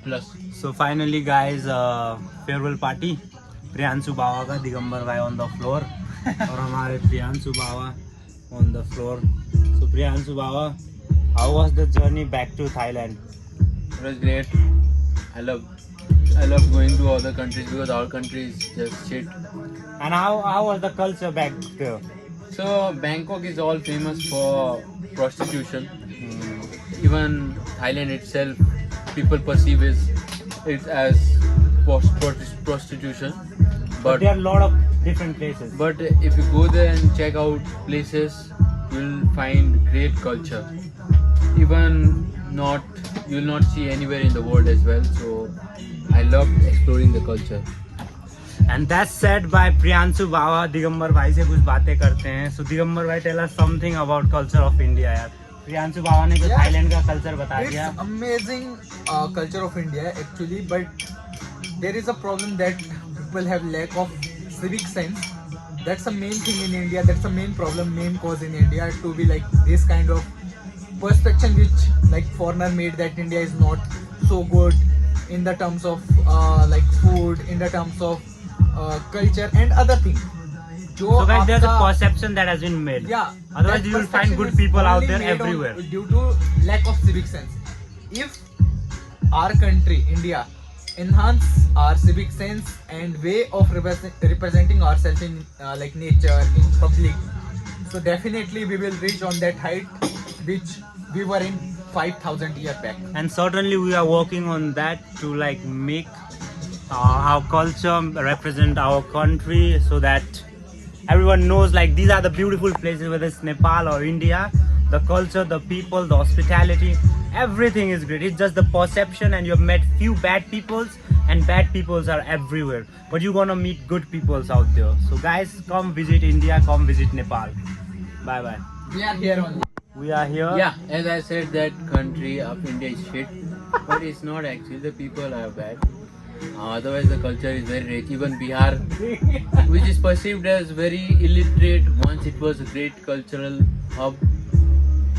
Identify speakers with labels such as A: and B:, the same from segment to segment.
A: plus.
B: So finally guys, farewell party. Priyanshu बावा का, दिगंबर भाई on the floor और हमारे प्रियांशु बावा on the floor. So Priyanshu Bawa, how was the journey back to Thailand?
A: It was great. I love going to other countries because our country is just shit.
B: And how was the culture back there?
A: So Bangkok is all famous for prostitution. Even Thailand itself, people perceive it as prostitution.
B: But there are a lot of different places.
A: But if you go there and check out places, you'll find great culture. Even you'll not see anywhere in the world as well. So I love exploring the culture.
B: And that's said by Priyanshu Bawa. Digambar भाई से कुछ बातें करते हैं. So Digambar भाई, tell us something about culture of India यार. प्रियांशु बावा ने तो थाईलैंड का कल्चर बता दिया.
C: It's amazing culture of India actually, but there is a problem that people have lack of civic sense. That's the main thing in India. That's the main problem, main cause in India to be like this kind of perception which like foreigner made that India is not so good in the terms of like food, in the terms of culture and other things.
B: So guys, there's a perception that has been made.
C: Yeah.
B: Otherwise,
C: that
B: you will find
C: perception
B: good
C: is
B: people out
C: only
B: there
C: made
B: everywhere.
C: due to lack of civic sense. If our country, India, enhance our civic sense and way of representing ourselves in like nature, in public, so definitely we will reach on that height which we were in 5,000 years back.
B: And certainly we are working on that to like make our culture represent our country, so that everyone knows like these are the beautiful places, whether it's Nepal or India. The culture, the people, the hospitality, everything is great. It's just the perception, and you've met few bad peoples, and bad peoples are everywhere. But you're gonna meet good peoples out there. So guys, come visit India, come visit Nepal. Bye bye.
C: We are here only.
B: We are here.
A: Yeah, as I said, that country of India is shit, but it's not actually. The people are bad. Otherwise, the culture is very rich. Even Bihar, which is perceived as very illiterate, once it was a great cultural hub.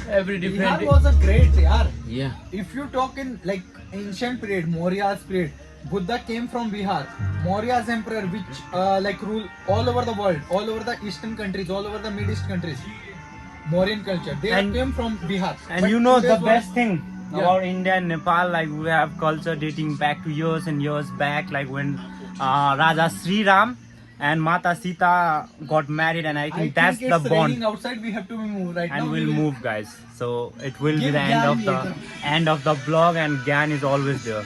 A: Every different.
C: Bihar was a great yaar.
A: Yeah.
C: If you talk in like ancient period, Maurya's period, Buddha came from Bihar. Maurya's emperor, which like rule all over the world, all over the eastern countries, all over the Mid East countries. Mauryan culture, they came from Bihar.
B: And
C: But
B: you know the
C: today's
B: best
C: world-
B: thing about India and Nepal, like we have culture dating back to years and years back, like when Raja Sri Ram and Mata Sita got married, and I think that's
C: it's
B: the bond.
C: raining outside. We have to move right now.
B: And we'll move, guys. So it will be
C: Give
B: the end
C: Gyan
B: of the
C: later.
B: end of the vlog, and Gyan is always there.